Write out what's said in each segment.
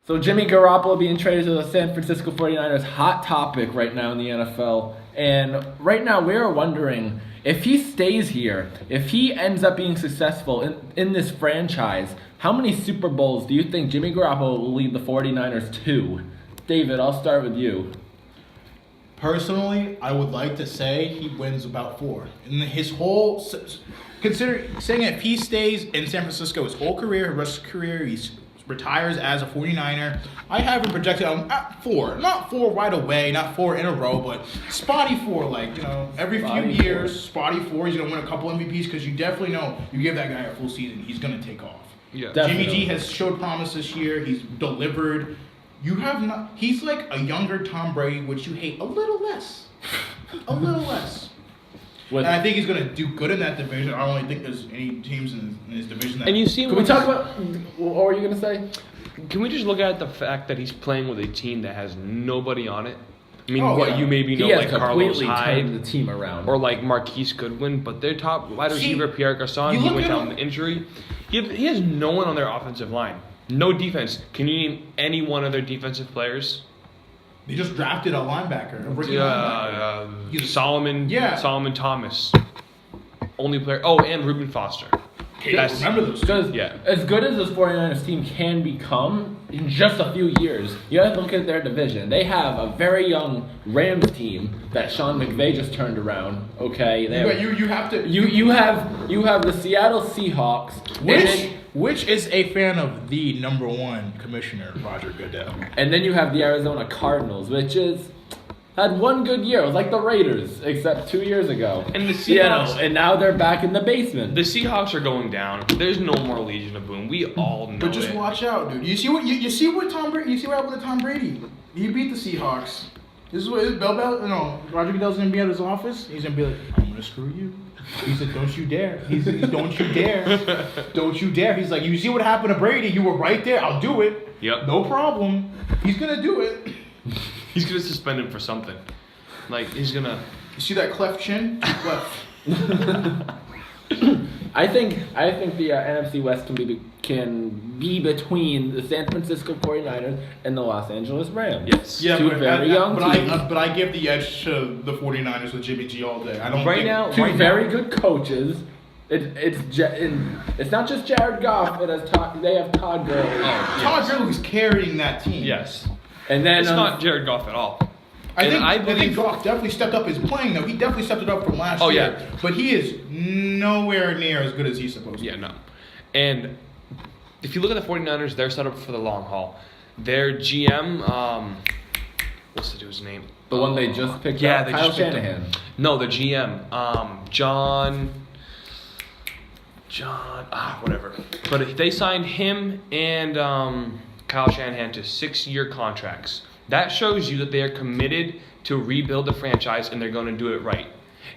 So Jimmy Garoppolo being traded to the San Francisco 49ers, hot topic right now in the NFL. And right now we are wondering if he stays here, if he ends up being successful in this franchise, how many Super Bowls do you think Jimmy Garoppolo will lead the 49ers to? David, I'll start with you. Personally, I would like to say he wins about 4. In his whole, saying if he stays in San Francisco his whole career, his rest of his career, he retires as a 49er, I have him projected at 4. Not 4 right away, not 4 in a row, but spotty 4. Like, every Spotty few years, 4. spotty 4. He's going to win a couple MVPs because you definitely know you give that guy a full season, he's going to take off. Yeah. Definitely. Jimmy G has showed promise this year. He's delivered. He's like a younger Tom Brady, which you hate a little less. A little less. And I think he's going to do good in that division. I don't really think there's any teams in his division that... And you see, Can we talk about, what were you going to say? Can we just look at the fact that he's playing with a team that has nobody on it? I mean, you maybe know He has like Carlos completely Hyde turned the team around. or like Marquise Goodwin, but their top wide receiver, Pierre Garçon, he went down with injury. He has no one on their offensive line. No defense. Can you name any one of their defensive players? They just drafted a linebacker. A rookie linebacker. Solomon Thomas. Only player. Oh, and Reuben Foster. Remember those? Because Yeah. as good as this 49ers team can become in just a few years, you have to look at their division. They have a very young Rams team that Sean McVay just turned around. Okay, You have to... you have the Seattle Seahawks, Which is a fan of the number 1 commissioner, Roger Goodell. and then you have the Arizona Cardinals, which had one good year. It was like the Raiders, except 2 years ago. And the Seahawks. and now they're back in the basement. The Seahawks are going down. There's no more Legion of Boom. We all know But just it. watch out, dude. You see what Tom Brady? You see what happened to Tom Brady? He beat the Seahawks. This is what Roger Goodell's gonna be at his office. He's gonna be like, I'm gonna screw you. He said, don't you dare. He's don't you dare. Don't you dare. He's like, you see what happened to Brady? You were right there. I'll do it. Yep. No problem. He's gonna do it. He's gonna suspend him for something. Like he's gonna. You see that cleft chin? Cleft. I think the NFC West can be between the San Francisco 49ers and the Los Angeles Rams. Yes. Yeah, Two very young teams. but I give the edge to the 49ers with Jimmy G all day. I don't Right think, now- Two very good coaches. It's not just Jared Goff, but they have Todd Gurley. Todd Gurley's carrying that team. Yes. And then It's not Jared Goff at all. I think Goff definitely stepped up his playing though. He definitely stepped it up from last year. Yeah. But he is nowhere near as good as he's supposed to. Yeah, no. And if you look at the 49ers, they're set up for the long haul. Their GM, what's the dude's name? the one they just picked Yeah, up, they Kyle just picked Shanahan. No, the GM, John, whatever. But if they signed him and Kyle Shanahan to 6-year contracts, that shows you that they are committed to rebuild the franchise and they're going to do it right.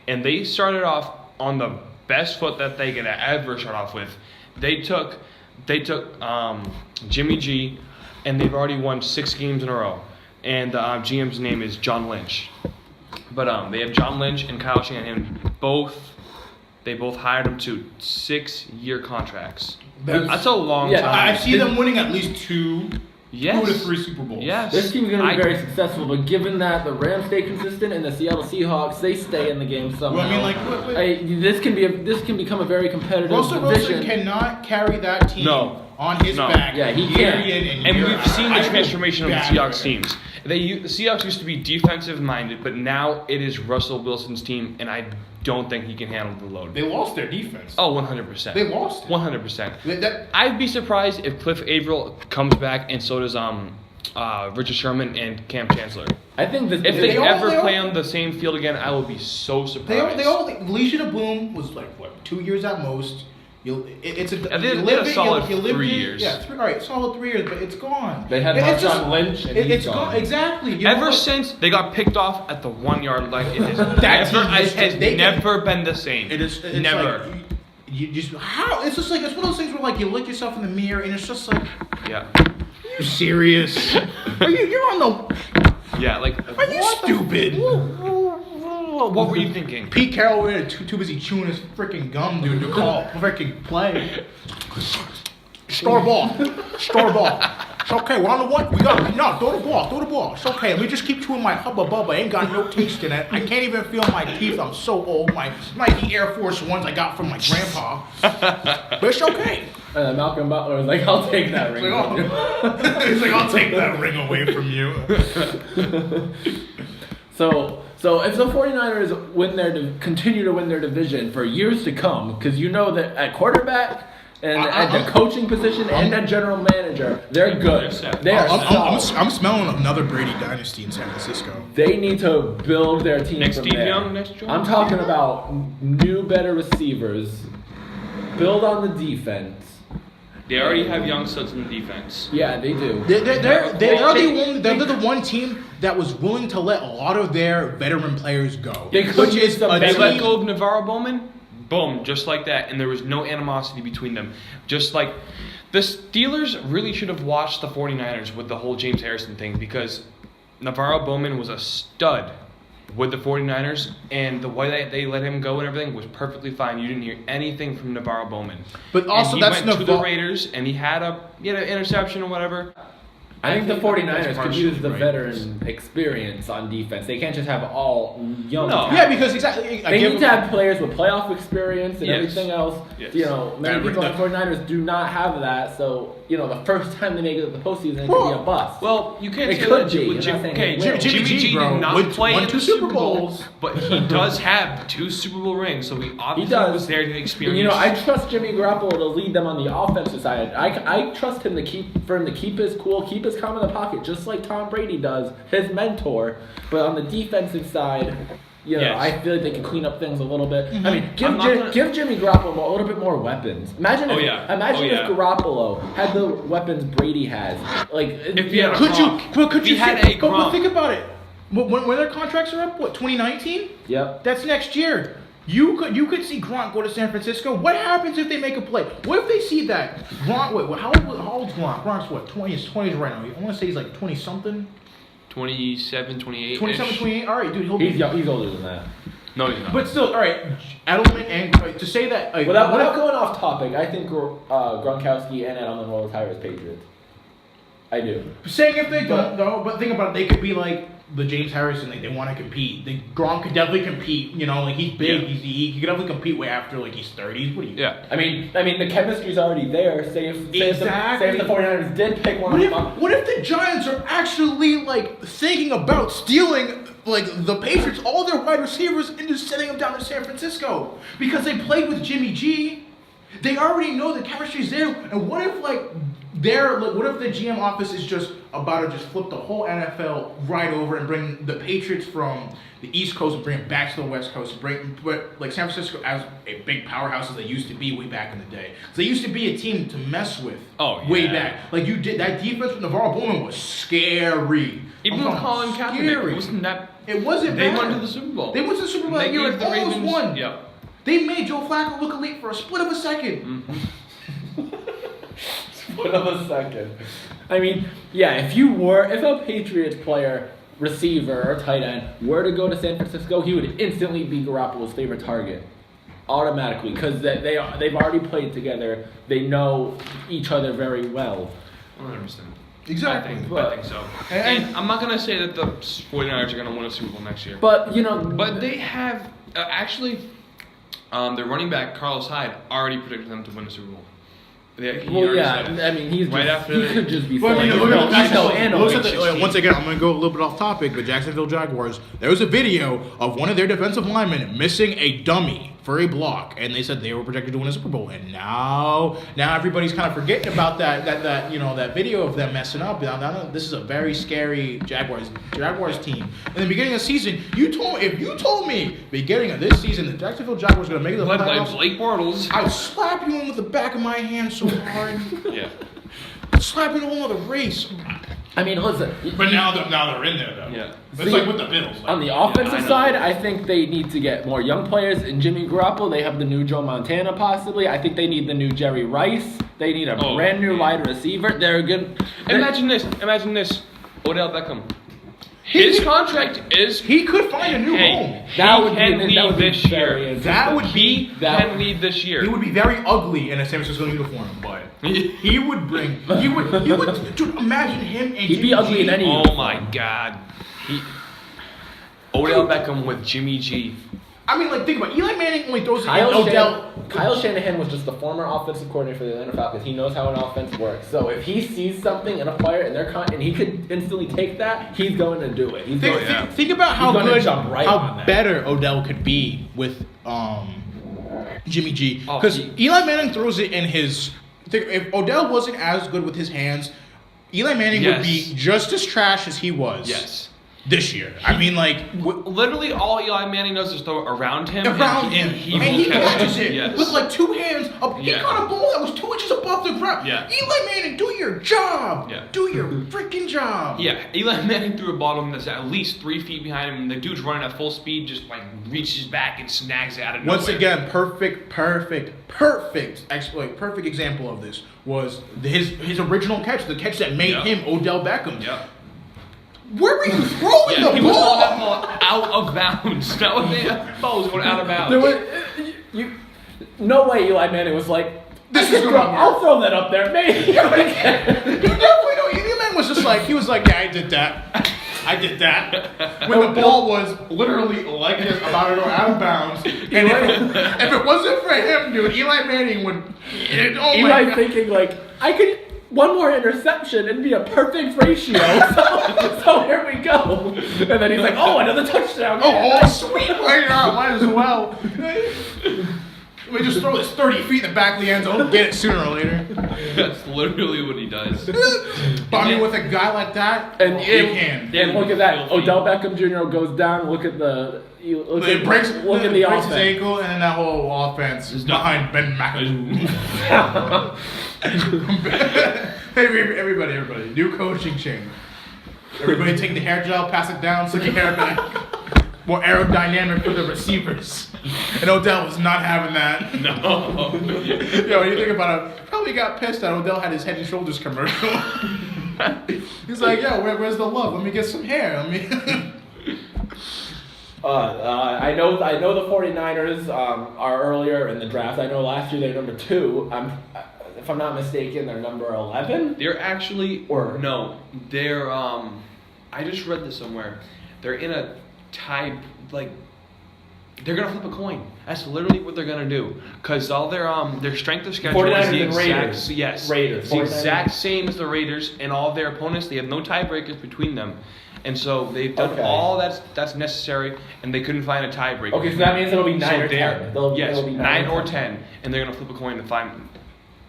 And they started off on the best foot that they could ever start off with. They took Jimmy G, and they've already won 6 games in a row. And the GM's name is John Lynch. But they have John Lynch and Kyle Shanahan. They both hired him to 6-year contracts. That's a long time. I see them winning at least 2 Yes. 2 to 3 Super Bowls. Yes. This team's going to be very successful, but given that the Rams stay consistent and the Seattle Seahawks, they stay in the game somehow. Well, I mean, this can become a very competitive Russell division. Wilson cannot carry that team on his back. Yeah, he can't. And we've seen the transformation of the Seahawks teams. The Seahawks used to be defensive minded, but now it is Russell Wilson's team, and I don't think he can handle the load. They lost their defense. Oh, 100%. They lost it. 100%. I'd be surprised if Cliff Averill comes back, and so does Richard Sherman and Cam Chancellor. I think If they ever play on the same field again, I will be so surprised. Legion of Boom was like, what, 2 years at most. They had a solid 3 years. Yeah, all right, solid 3 years, but it's gone. They had Marshawn Lynch, and he's gone. Exactly. Ever since they got picked off at the 1-yard line, it has never been the same. It's never. Like, you just how? It's just like it's one of those things where like you look yourself in the mirror and it's just like, Yeah. you serious? You're on the. Yeah, like. Are you stupid? What were you thinking? Pete Carroll was too busy chewing his freaking gum, dude, to call freaking play. Store ball. It's okay. We're on the one. We got no. Throw the ball. It's okay. Let me just keep chewing my hubba bubba. Ain't got no taste in it. I can't even feel my teeth. I'm so old. My Nike Air Force Ones I got from my grandpa. But it's okay. Malcolm Butler was like, "I'll take that ring." He's like, "I'll take that ring away from you." So if the 49ers continue to win their division for years to come, because you know that at quarterback and at the coaching position and at general manager, they're good. They are I'm smelling another Brady dynasty in San Francisco. They need to build their team Next from Steve there. Young, next Joe. I'm talking about new, better receivers. Build on the defense. They already have young studs in the defense. Yeah, they do. They're the one team that was willing to let a lot of their veteran players go. They could use some They team- let go of Navarro Bowman, boom, just like that, and there was no animosity between them. Just like the Steelers really should have watched the 49ers with the whole James Harrison thing, because Navarro Bowman was a stud with the 49ers, and the way that they let him go and everything was perfectly fine. You didn't hear anything from Navarro Bowman. But also, and he that's went to the Raiders, and he had an interception or whatever. I think the 49ers could use the right. veteran experience on defense. They can't just have all young. No. talent. Yeah, because exactly. They need to have players with playoff experience and Yes. everything else. Yes. You know, many people on the 49ers do not have that. So, you know, the first time they make it to the postseason, it could be a bust. Well, you can't It say could that be. with I'm Jim, not saying okay, it will. Jimmy G did not play won in 2 the Super Super Bowl, Bowls. but he does have 2 Super Bowl rings, so he obviously does. was there to And, experience. you know, I trust Jimmy Garoppolo to lead them on the offensive side. I trust him to keep his cool, keep his calm in the pocket, just like Tom Brady does, his mentor. But on the defensive side, you know, Yes. I feel like they can clean up things a little bit. I mean, I'm not gonna- give Jimmy Garoppolo a little bit more weapons. Imagine if yeah. Garoppolo had the weapons Brady has. Like, If he had a Could Gronk. could If he you had think, a but Gronk. think about it. When their contracts are up, 2019? Yep. That's next year. You could see Gronk go to San Francisco. What happens if they make a play? What if they see that Gronk? Wait, how old's Gronk? Gronk's what? 20s right now. I want to say he's like 20 something. 27, 28. 27, 28. All right, dude. He's young, he's older than that. No, he's not. But still, all right. Edelman and to say that. Like, Without going off topic, I think Gronkowski and Edelman will retire as Patriots. I do. saying if they don't though, but think about it. They could be like the James Harrison. Like they want to compete. Gronk could definitely compete. You know, like he's big. Yeah. He could definitely compete way after like he's 30s. What do you? Yeah. I mean, the chemistry's already there. Say if the 49ers did pick one of them. What if the Giants are actually like thinking about stealing like the Patriots, all their wide receivers, and just sending them down to San Francisco because they played with Jimmy G? They already know the chemistry's there. And what if what if the GM office is just about to just flip the whole NFL right over and bring the Patriots from the East Coast and bring it back to the West Coast, but like San Francisco as a big powerhouse as they used to be way back in the day. So they used to be a team to mess with. Oh, yeah. Way back. Like you did that defense with Navarro Bowman was scary. Even with Colin Kaepernick, it wasn't that. It wasn't They bad. went to the Super Bowl. They went to the Super Bowl They that year gave and the almost Ravens. won. Yep. They made Joe Flacco look elite for a split of a second. Split of a second. I mean, yeah, if a Patriots player, receiver, or tight end were to go to San Francisco, he would instantly be Garoppolo's favorite target. Automatically, because they've already played together. They know each other very well. 100%. Exactly. I think so. And I'm not going to say that the 49ers are going to win a Super Bowl next year. But, you know... But they have... actually, their running back, Carlos Hyde, already predicted them to win the Super Bowl. I mean, he could just be Well, I mean, saying, once again, I'm going to go a little bit off topic, but Jacksonville Jaguars, there was a video of one of their defensive linemen missing a dummy for a block, and they said they were projected to win a Super Bowl. And now everybody's kind of forgetting about that video of them messing up. Now, this is a very scary Jaguars team. In the beginning of the season, if you told me beginning of this season the Jacksonville Jaguars were going to make the Led by playoffs, Blake Bortles. I'd slap you in with the back of my hand so hard. Yeah. Slap you in the race. I mean, listen. But now they're in there, though. Yeah. It's like with the Bills. On the offensive I know. side, I think they need to get more young players. In Jimmy Garoppolo, they have the new Joe Montana, possibly. I think they need the new Jerry Rice. They need a brand new wide receiver. They're good. Imagine this. Odell Beckham. His contract is. He could find a new home. That He would can be leave this year. That would be He can leave this year. He would be very ugly in a San Francisco uniform, but he would bring. He would. Dude, imagine him and He'd be Jimmy ugly G. in any. Oh my God. Odell Beckham with Jimmy G. I mean, like, think about it. Eli Manning only throws it in Kyle Shanahan was just the former offensive coordinator for the Atlanta Falcons. He knows how an offense works. So if he sees something in a player and and he could instantly take that, he's going to do it. Think about how gonna good, jump right how on that. better Odell could be with Jimmy G. Oh, Because Eli Manning throws it in his. If Odell wasn't as good with his hands, Eli Manning would be just as trash as he was. Yes. This year, I mean, like Literally, all Eli Manning does is throw it around him. around and him, he and will he catch catches it. it Yes. with like two hands. He caught a ball that was 2 inches above the ground. Yeah. Eli Manning, do your job. Yeah. Do your freaking job. Yeah, Eli Manning threw a ball to him that's at least 3 feet behind him, and the dude's running at full speed, just like reaches back and snags it out of nowhere. Once again, perfect example of this was his original catch, the catch that made him Odell Beckham. Yeah. Where were you throwing the He was ball? throwing that ball out of bounds. That was the ball was going out of bounds. There was, no way Eli Manning was like, This is gonna I'll work. throw that up there, maybe. He definitely know. Eli Manning was just like, he was like, yeah, I did that. I did that. When the ball was literally like this, about to go out of bounds. And if it wasn't for him, dude, Eli Manning would. Oh my Eli God. thinking like, I could one more interception and be a perfect ratio. So here we go. And then he's like, oh, another touchdown. Oh, sweet. Why not? Might as well. We just throw this 30 feet in the back of the end zone. Get it sooner or later. That's literally what he does. But I mean, with a guy like that, And he can. And look at that. Odell Beckham Jr. goes down. Look at the. Look It breaks, look at it the breaks offense. his ankle, and then that whole offense is behind Ben McAdoo. Everybody. New coaching change. Everybody take the hair gel, pass it down, slick your hair back. More aerodynamic for the receivers. And Odell was not having that. No. Yo, when you think about it, probably got pissed that Odell had his Head and Shoulders commercial. He's like, yo, where's the love? Let me get some hair. I know the 49ers are earlier in the draft. I know last year they're number 2. If I'm not mistaken, they're number 11. They're actually, Or- no, they're, I just read this somewhere. They're in a tie, like, they're going to flip a coin. That's literally what they're going to do. Because all their strength of schedule is 49ers the and exact, Raiders. yes, Raiders. it's the 49ers. exact same as the Raiders, and all of their opponents, they have no tiebreakers between them. And so they've done all that's necessary, and they couldn't find a tiebreaker. Okay, so that means it'll be 9 or they're- 10. It'll be 9 or 10, and they're going to flip a coin to find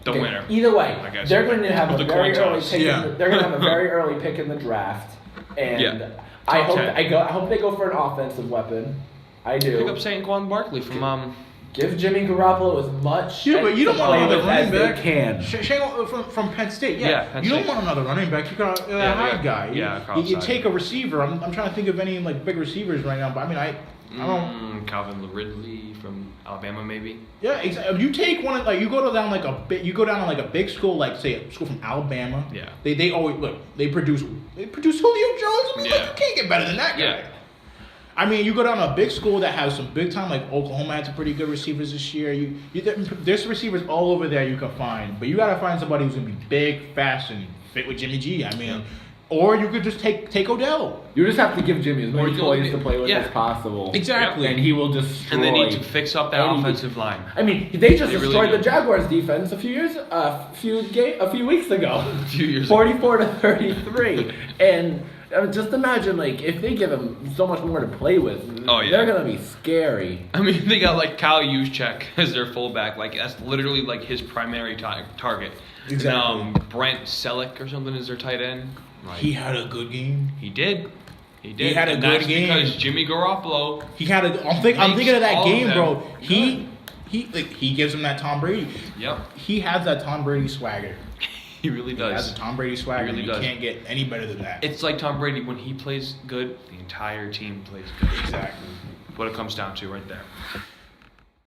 the Okay, winner. Either way, I guess. they're going to have a The very coin early toss. pick. Yeah. They're going to have a very early pick in the draft, and Yeah. I Top hope 10. I hope they go for an offensive weapon. I do. Pick up Saquon Barkley from Give Jimmy Garoppolo as much. Yeah, but you don't to want play another with running as they back. can. Shane from Penn State, Yeah, Penn you don't State. want another running back. You got a Yeah, high yeah. guy. Yeah, You outside. take a receiver. I'm trying to think of any like big receivers right now, but I mean I don't. Calvin Ridley from Alabama, maybe. Yeah, exactly. You take one of, like you go down like a big, you go down to like a big school, like say a school from Alabama. Yeah. They always look. They produce Julio Jones. I mean, Yeah. like, you can't get better than that guy. Yeah. I mean, you go down to a big school that has some big time, like Oklahoma had some pretty good receivers this year. There's receivers all over there you can find, but you gotta find somebody who's gonna be big, fast, and fit with Jimmy G. I mean, or you could just take Odell. You just have to give Jimmy as many you toys only- to play with yeah. as possible. Exactly. And he will destroy. And they need to fix up that anything. offensive line. I mean, they just They really destroyed do. the Jaguars defense a few weeks ago. A few years ago. 44-33, and just imagine like if they give him so much more to play with. Oh, yeah. They're gonna be scary. I mean, they got like Kyle Juszczyk as their fullback. Like that's literally like his primary target. Exactly. And, Brent Selleck or something is their tight end. Like, He had a good game. He did. He had a And good that's game. because Jimmy Garoppolo. He had a. I'm thinking of that all of game, them bro. He gives him that Tom Brady. Yep. He has that Tom Brady swagger. He really He has does. a Tom Brady swagger. really you does. can't get any better than that. It's like Tom Brady when he plays good, the entire team plays good. Exactly. What it comes down to right there.